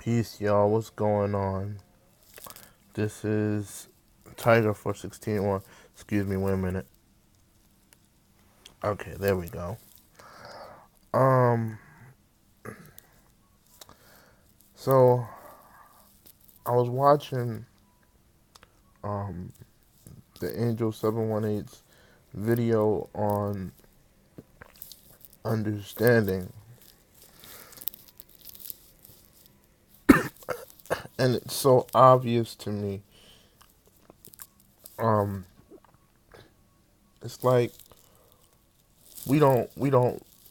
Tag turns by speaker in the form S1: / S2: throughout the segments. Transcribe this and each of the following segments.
S1: Peace, y'all. What's going on? This is Tiger 416. Excuse me, wait a minute. Okay, there we go. Um, so I was watching um the Angel 718's video on understanding, and it's so obvious to me. Um, it's like we don't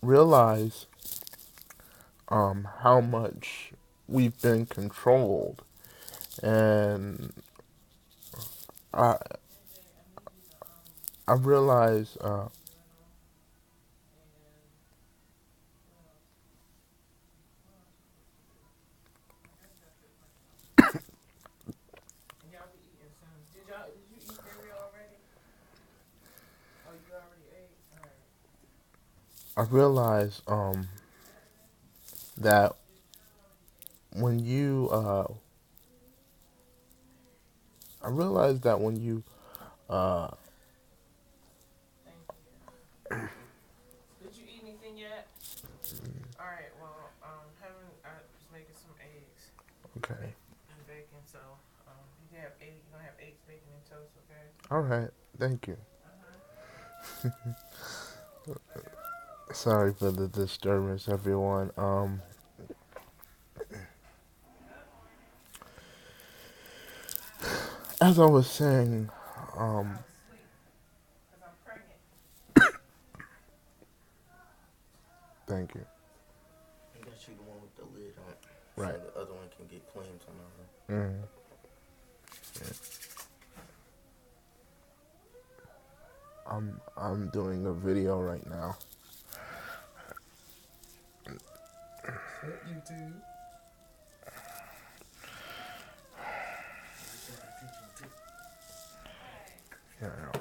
S1: realize how much we've been controlled, and I I realize I realize that when you I realize that when you uh okay. All right. Thank you. Sorry for the disturbance, everyone. As I was saying, um thank you.
S2: I got you the one with the lid on, so
S1: Right.
S2: the other one can get clean tomorrow.
S1: Mm. I'm doing a video right now.
S2: YouTube.
S1: Yeah.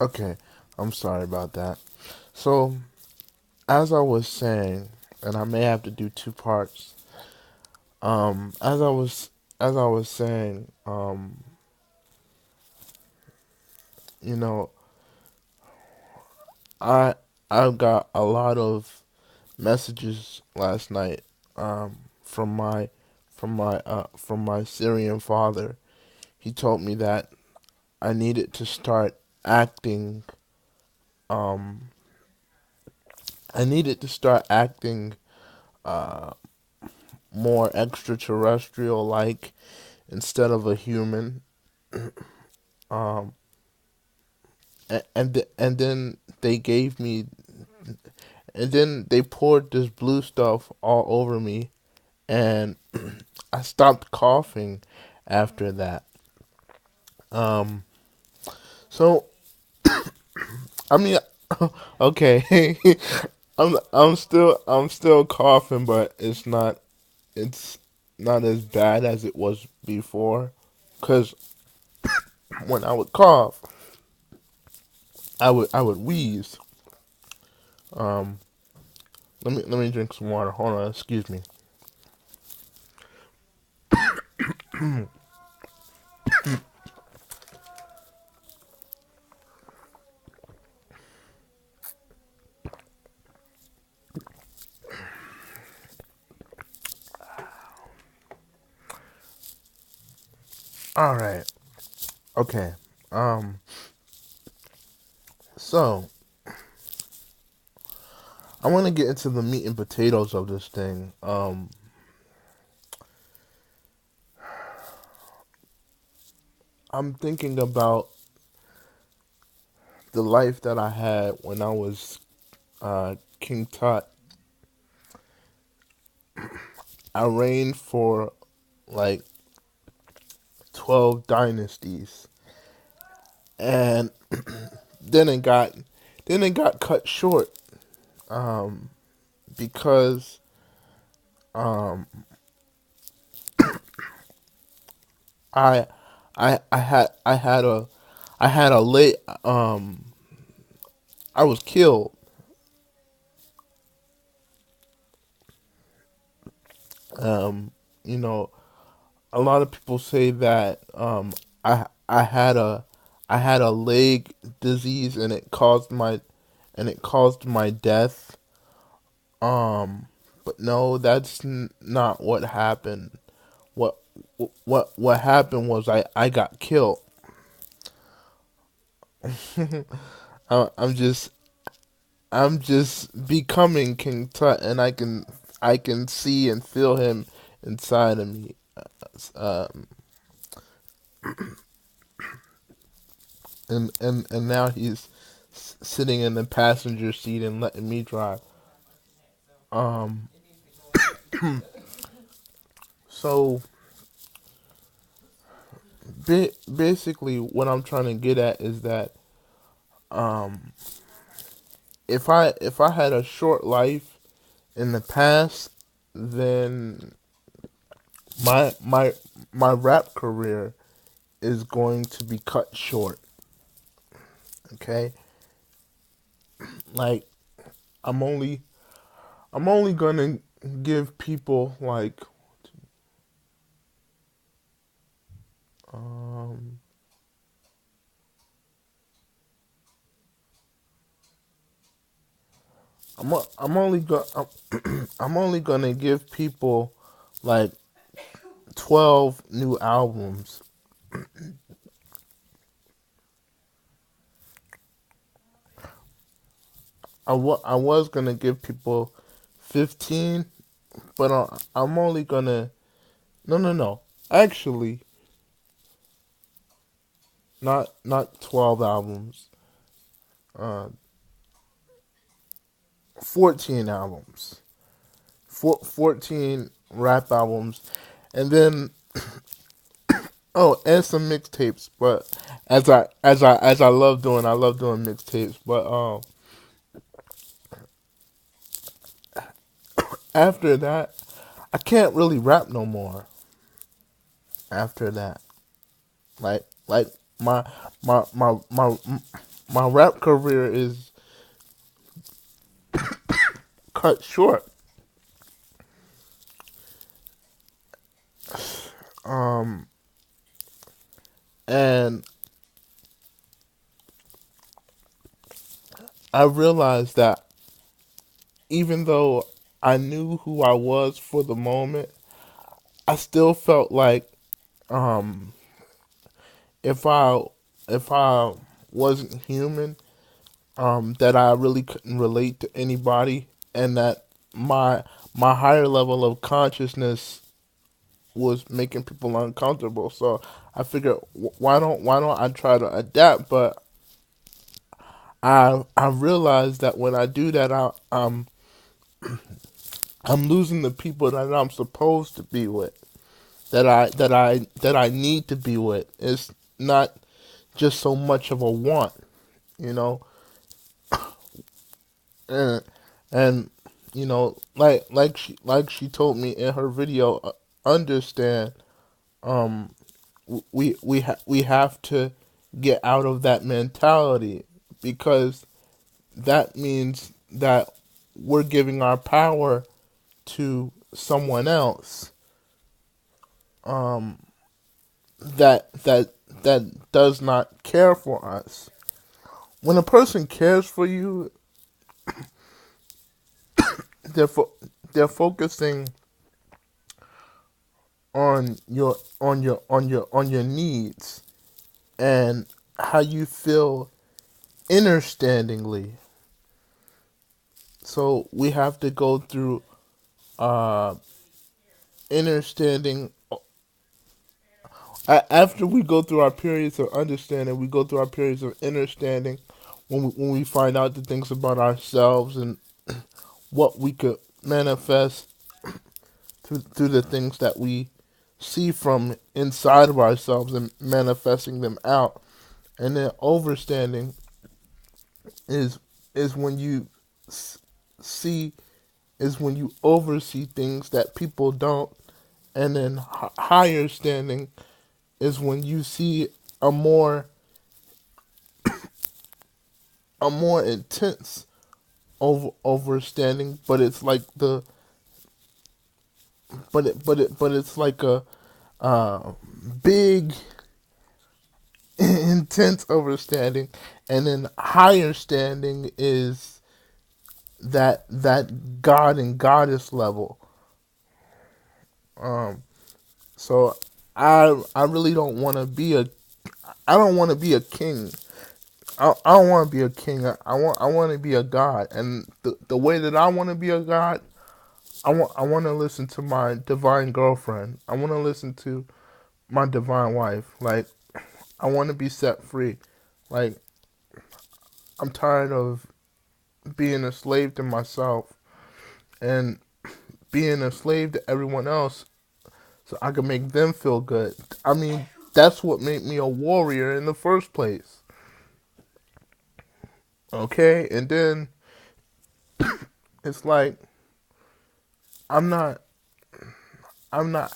S1: Okay. I'm sorry about that. So, as I was saying, and I may have to do two parts. Um, as I was as I was saying, you know, I I got a lot of messages last night from my Syrian father. He told me that I needed to start acting um I needed to start acting uh more extraterrestrial like instead of a human. Um and then they gave me and then they poured this blue stuff all over me, and I stopped coughing after that. Um so I mean, okay. I'm still coughing, but it's not as bad as it was before. Cause when I would cough, I would wheeze. Um, let me drink some water. Hold on, excuse me. All right, okay. Um, so I want to get into the meat and potatoes of this thing. I'm thinking about the life that I had when I was King Tut. I reigned for like 12 dynasties, and then it got then it got cut short, um, because um, I I had a late I was killed. Um, you know, a lot of people say that I had a leg disease, and it caused my death. Um, but no, that's not what happened. What what happened was I got killed. I'm just becoming King Tut, and I can see and feel him inside of me. Um, and now he's sitting in the passenger seat and letting me drive. Um, so basically, what I'm trying to get at is that um, if I had a short life in the past, then my my my rap career is going to be cut short. Okay, like I'm only I'm only gonna give people like um I'm only I'm only gonna give people like 12 new albums. I was gonna give people 15, but I'm only gonna no. Actually, not 12 albums. 14 albums. 14 rap albums, and then oh, and some mixtapes. But I love doing mixtapes. But after that, I can't really rap no more. After that, like my my my my my rap career is cut short. Um, and I realized that even though I knew who I was for the moment, I still felt like um if I if I wasn't human, that I really couldn't relate to anybody, and that my higher level of consciousness was making people uncomfortable. So I figured, why don't I try to adapt? But I realized that when I do that, I'm losing the people that I'm supposed to be with, that I need to be with. It's not just so much of a want, you know. and and like she told me in her video, understand, um we have to get out of that mentality, because that means that we're giving our power to someone else, um that does not care for us. When a person cares for you, they're they're focusing on your needs and how you feel understandingly. So we have to go through uh understanding After we go through our periods of understanding, we go through our periods of understanding when we find out the things about ourselves and what we could manifest through the things that we see from inside of ourselves and manifesting them out. And then overstanding is is when you see is when you oversee things that people don't. And then higher standing is when you see a more a more intense overstanding, but it's like the but it's like a uh, big intense overstanding. And then higher standing is that God and goddess level. Um, so I really don't want to be a I don't want to be a king. I don't want to be a king. I want to be a god, and the way that I want to be a god, I want to listen to my divine girlfriend. I want to listen to my divine wife. Like I want to be set free. Like I'm tired of being a slave to myself and being a slave to everyone else so I can make them feel good. I mean, that's what made me a warrior in the first place. Okay? And then it's like I'm not I'm not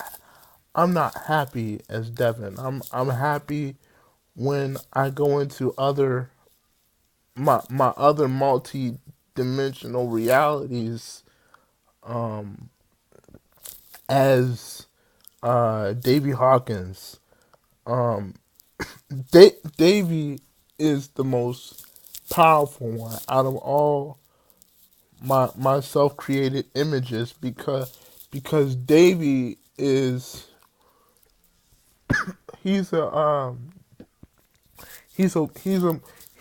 S1: I'm not happy as Devin. I'm happy when I go into my other multi dimensional realities um as Davy Hawkins. Um Davy is the most powerful one out of all my self created images because Davy is he's a he's a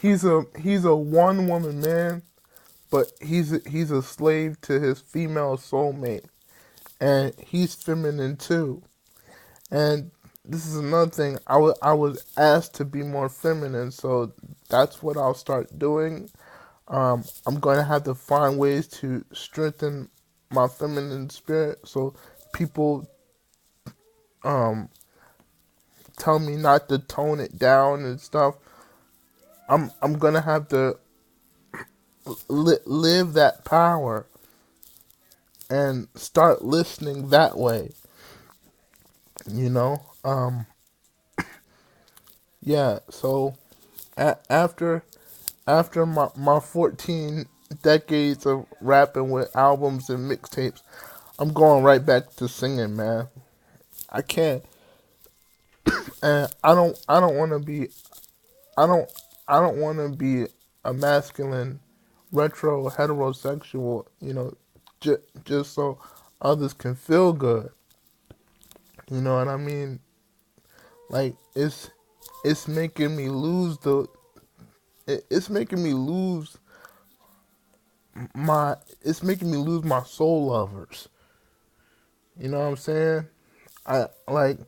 S1: he's a he's a one woman man, but he's a slave to his female soulmate, and he's feminine too. And this is another thing. I was asked to be more feminine, so that's what I'll start doing. I'm going to have to find ways to strengthen my feminine spirit, so people um, tell me not to tone it down and stuff. I'm gonna have to live that power and start listening that way. You know, yeah. So after my 14 decades of rapping with albums and mixtapes, I'm going right back to singing, man. I can't, and I don't want to be I don't I don't want to be a masculine retro heterosexual, just so others can feel good. You know what I mean? Like it's making me lose it's making me lose my it's making me lose my soul lovers. You know what I'm saying? I like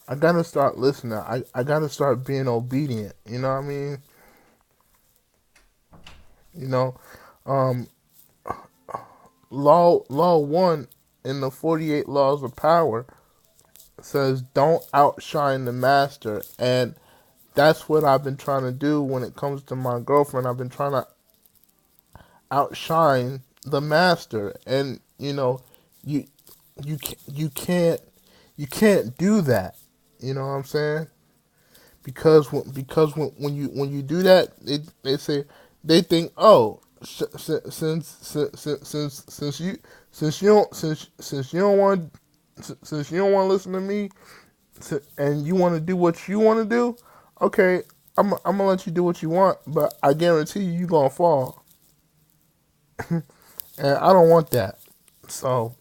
S1: I gotta start listening. I gotta start being obedient. You know what I mean? You know, um, law one in the 48 laws of power says don't outshine the master, and that's what I've been trying to do when it comes to my girlfriend. I've been trying to outshine the master, and you you can't do that. You know what I'm saying? When you do that, they say they think, oh, since you since you don't want since you don't want to listen to me, and you want to do what you want to do, okay, I'm gonna let you do what you want, but I guarantee you gonna fall, and I don't want that. So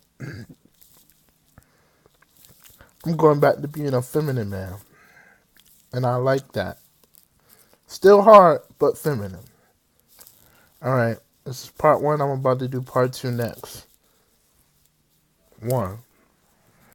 S1: I'm going back to being a feminine man, and I like that. Still hard, but feminine. All right, this is part one. I'm about to do part two next. One.